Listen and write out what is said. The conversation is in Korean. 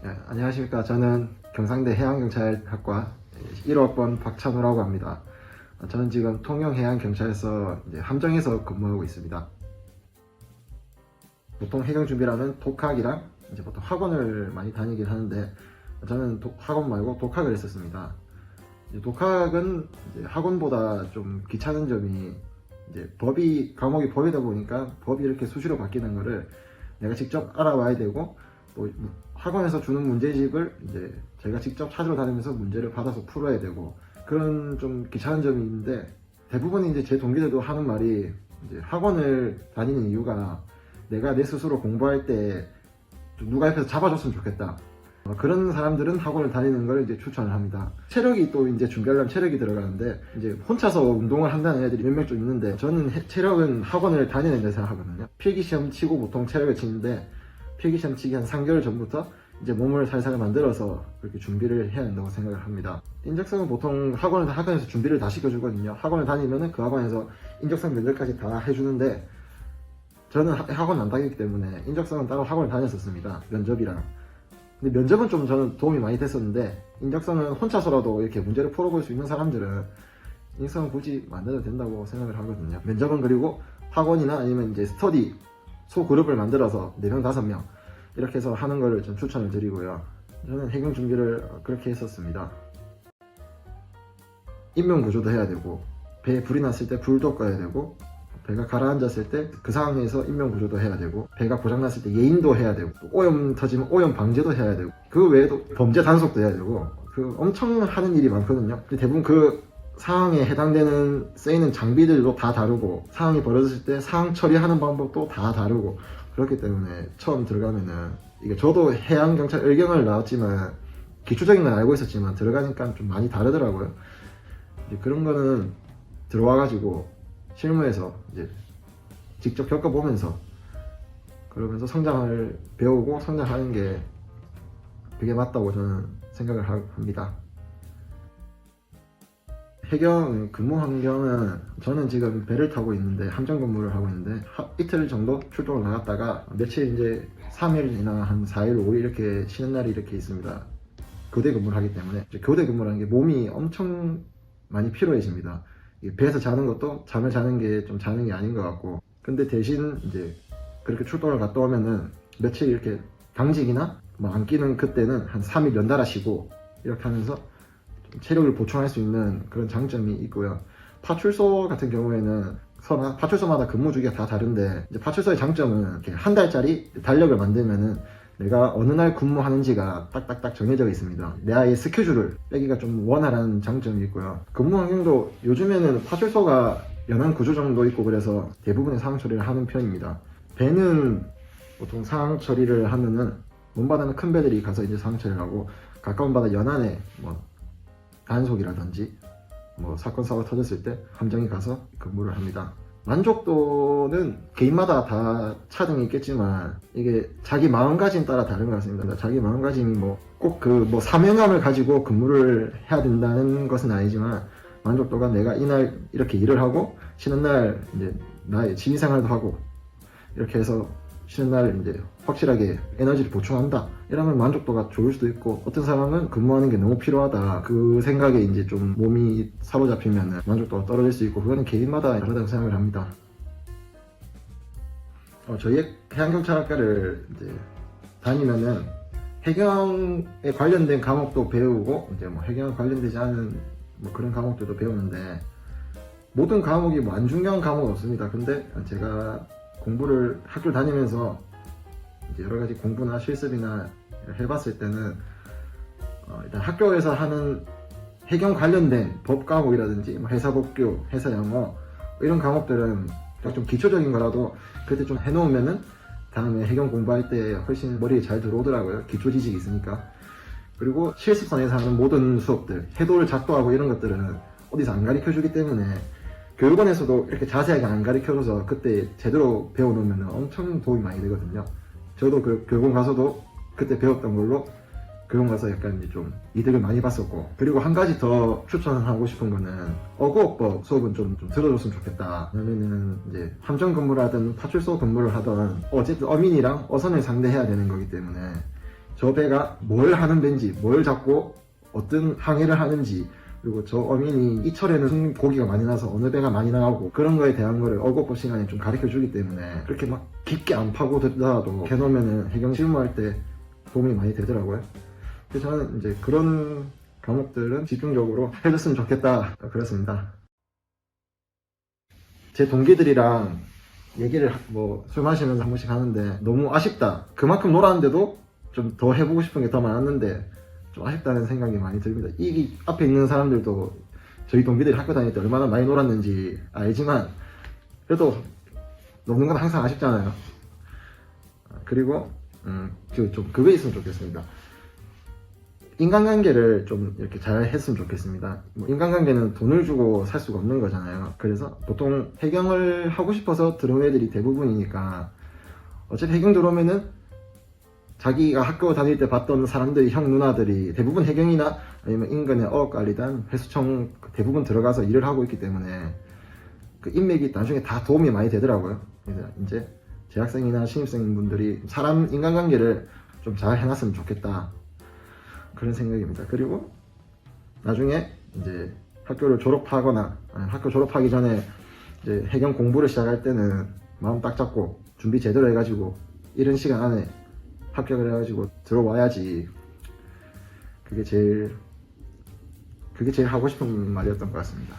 안녕하십니까. 저는 경상대 해양경찰학과 1호학번 박찬호라고 합니다. 저는 지금 통영해양경찰서 함정에서 근무하고 있습니다. 보통 해경준비라면 독학이랑 보통 학원을 많이 다니긴 하는데, 저는 학원 말고 독학을 했었습니다. 독학은 학원보다 좀 귀찮은 점이, 과목이 법이다 보니까 법이 이렇게 수시로 바뀌는 거를 내가 직접 알아와야 되고, 또 학원에서 주는 문제집을 제가 직접 찾으러 다니면서 문제를 받아서 풀어야 되고, 그런 좀 귀찮은 점이 있는데, 대부분 제 동기들도 하는 말이, 학원을 다니는 이유가 내가 내 스스로 공부할 때 누가 옆에서 잡아줬으면 좋겠다. 그런 사람들은 학원을 다니는 걸 추천을 합니다. 체력이 또 준비하려면 체력이 들어가는데, 혼자서 운동을 한다는 애들이 몇 명 좀 있는데, 저는 체력은 학원을 다녀야 된다고 생각하거든요. 필기시험 치고 보통 체력을 치는데, 필기시험 치기 한 3개월 전부터 몸을 살살 만들어서 그렇게 준비를 해야 된다고 생각을 합니다. 인적성은 보통 학원에서 준비를 다 시켜주거든요. 학원을 다니면은 그 학원에서 인적성 면접까지 다 해주는데, 저는 학원 안 다니기 때문에 인적성은 따로 학원을 다녔었습니다. 면접이랑. 근데 면접은 좀 저는 도움이 많이 됐었는데, 인적성은 혼자서라도 이렇게 문제를 풀어볼 수 있는 사람들은 인적성은 굳이 만들어도 된다고 생각을 하거든요. 면접은 그리고 학원이나 아니면 스터디 소그룹을 만들어서 4명, 5명 이렇게 해서 하는 거를 좀 추천을 드리고요. 저는 해경 준비를 그렇게 했었습니다. 인명 구조도 해야 되고, 배에 불이 났을 때 불도 꺼야 되고, 배가 가라앉았을 때 그 상황에서 인명 구조도 해야 되고, 배가 고장났을 때 예인도 해야 되고, 오염 터지면 오염 방제도 해야 되고, 그 외에도 범죄 단속도 해야 되고, 엄청 하는 일이 많거든요. 근데 대부분 그 상황에 해당되는 쓰이는 장비들도 다 다르고, 상황이 벌어졌을 때 상황 처리하는 방법도 다 다르고, 그렇기 때문에 처음 들어가면은, 저도 해양경찰 의경을 나왔지만 기초적인 건 알고 있었지만 들어가니까 좀 많이 다르더라고요. 그런 거는 들어와가지고 실무에서 직접 겪어보면서, 그러면서 성장을 배우고 성장하는 게 그게 맞다고 저는 생각을 합니다. 해경 근무 환경은, 저는 지금 배를 타고 있는데 함정 근무를 하고 있는데, 이틀 정도 출동을 나갔다가 며칠 3일이나 한 4일, 5일 이렇게 쉬는 날이 이렇게 있습니다. 교대 근무를 하기 때문에 교대 근무라는 게 몸이 엄청 많이 피로해집니다. 배에서 자는 것도 잠을 자는 게 좀 자는 게 아닌 것 같고, 근데 대신 그렇게 출동을 갔다 오면은 며칠 이렇게 당직이나 안 끼는 그때는 한 3일 연달아 쉬고 이렇게 하면서 체력을 보충할 수 있는 그런 장점이 있고요. 파출소 같은 경우에는 파출소마다 근무 주기가 다 다른데, 파출소의 장점은 이렇게 한 달짜리 달력을 만들면은 내가 어느 날 근무하는지가 딱딱딱 정해져 있습니다. 내 아이의 스케줄을 빼기가 좀 원활한 장점이 있고요. 근무 환경도 요즘에는 파출소가 연안 구조 정도 있고 그래서 대부분의 상황 처리를 하는 편입니다. 배는 보통 상황 처리를 하면은 먼바다는 큰 배들이 가서 상황 처리를 하고, 가까운 바다 연안에 단속이라든지 사건 사고가 터졌을 때 함정이 가서 근무를 합니다. 만족도는 개인마다 다 차등이 있겠지만, 이게 자기 마음가짐 따라 다른 것 같습니다. 자기 마음가짐이 꼭 사명감을 가지고 근무를 해야 된다는 것은 아니지만, 만족도가 내가 이날 이렇게 일을 하고 쉬는 날 나의 취미생활도 하고 이렇게 해서 쉬는 날 확실하게 에너지를 보충한다, 이러면 만족도가 좋을 수도 있고, 어떤 사람은 근무하는 게 너무 필요하다, 그 생각에 좀 몸이 사로잡히면 만족도가 떨어질 수 있고, 그거는 개인마다 다르다고 생각을 합니다. 저희 해양경찰학과를 다니면은 해경에 관련된 과목도 배우고, 해경에 관련되지 않은 그런 과목들도 배우는데, 모든 과목이 안 중요한 과목은 없습니다. 근데 제가 공부를 학교 다니면서 여러 가지 공부나 실습이나 해봤을 때는, 일단 학교에서 하는 해경 관련된 법 과목이라든지 회사법규, 회사 영어 이런 과목들은 좀 기초적인 거라도 그때 좀 해놓으면은 다음에 해경 공부할 때 훨씬 머리에 잘 들어오더라고요. 기초 지식이 있으니까. 그리고 실습선에서 하는 모든 수업들, 해도를 작도하고 이런 것들은 어디서 안 가르쳐 주기 때문에 교육원에서도 이렇게 자세하게 안 가르쳐줘서 그때 제대로 배워놓으면 엄청 도움이 많이 되거든요. 저도 교육원 가서도 그때 배웠던 걸로 교육원 가서 약간 좀 이득을 많이 봤었고, 그리고 한 가지 더 추천하고 싶은 거는 어구어법 수업은 좀 들어줬으면 좋겠다. 왜냐면은 함정 근무를 하든 파출소 근무를 하든 어쨌든 어민이랑 어선을 상대해야 되는 거기 때문에 저 배가 뭘 하는 배인지, 뭘 잡고 어떤 항해를 하는지, 그리고 저 어민이 이 철에는 고기가 많이 나서 어느 배가 많이 나가고 그런 거에 대한 거를 어고법 시간에 좀 가르쳐 주기 때문에 그렇게 막 깊게 안 파고 듣다가도 해놓으면 해경 실무할 때 도움이 많이 되더라고요. 그래서 저는 이제 그런 과목들은 집중적으로 해줬으면 좋겠다 그렇습니다. 제 동기들이랑 얘기를 뭐 술 마시면서 한 번씩 하는데 너무 아쉽다. 그만큼 놀았는데도 좀 더 해보고 싶은 게 더 많았는데 좀 아쉽다는 생각이 많이 듭니다. 이 앞에 있는 사람들도 저희 동기들이 학교 다닐 때 얼마나 많이 놀았는지 알지만 그래도 노는 건 항상 아쉽잖아요. 그리고 좀 그거 있으면 좋겠습니다. 인간관계를 좀 이렇게 잘 했으면 좋겠습니다. 뭐 인간관계는 돈을 주고 살 수가 없는 거잖아요. 그래서 보통 해경을 하고 싶어서 들어온 애들이 대부분이니까 어차피 해경 들어오면은 자기가 학교 다닐 때 봤던 사람들이 형 누나들이 대부분 해경이나 아니면 인근의 어업관리단, 회수청 대부분 들어가서 일을 하고 있기 때문에 그 인맥이 나중에 다 도움이 많이 되더라고요. 그래서 이제 재학생이나 신입생분들이 사람 인간관계를 좀 잘 해놨으면 좋겠다 그런 생각입니다. 그리고 나중에 이제 학교를 졸업하거나 학교 졸업하기 전에 이제 해경 공부를 시작할 때는 마음 딱 잡고 준비 제대로 해가지고 이른 시간 안에 합격을 해가지고 들어와야지. 그게 제일 하고 싶은 말이었던 것 같습니다.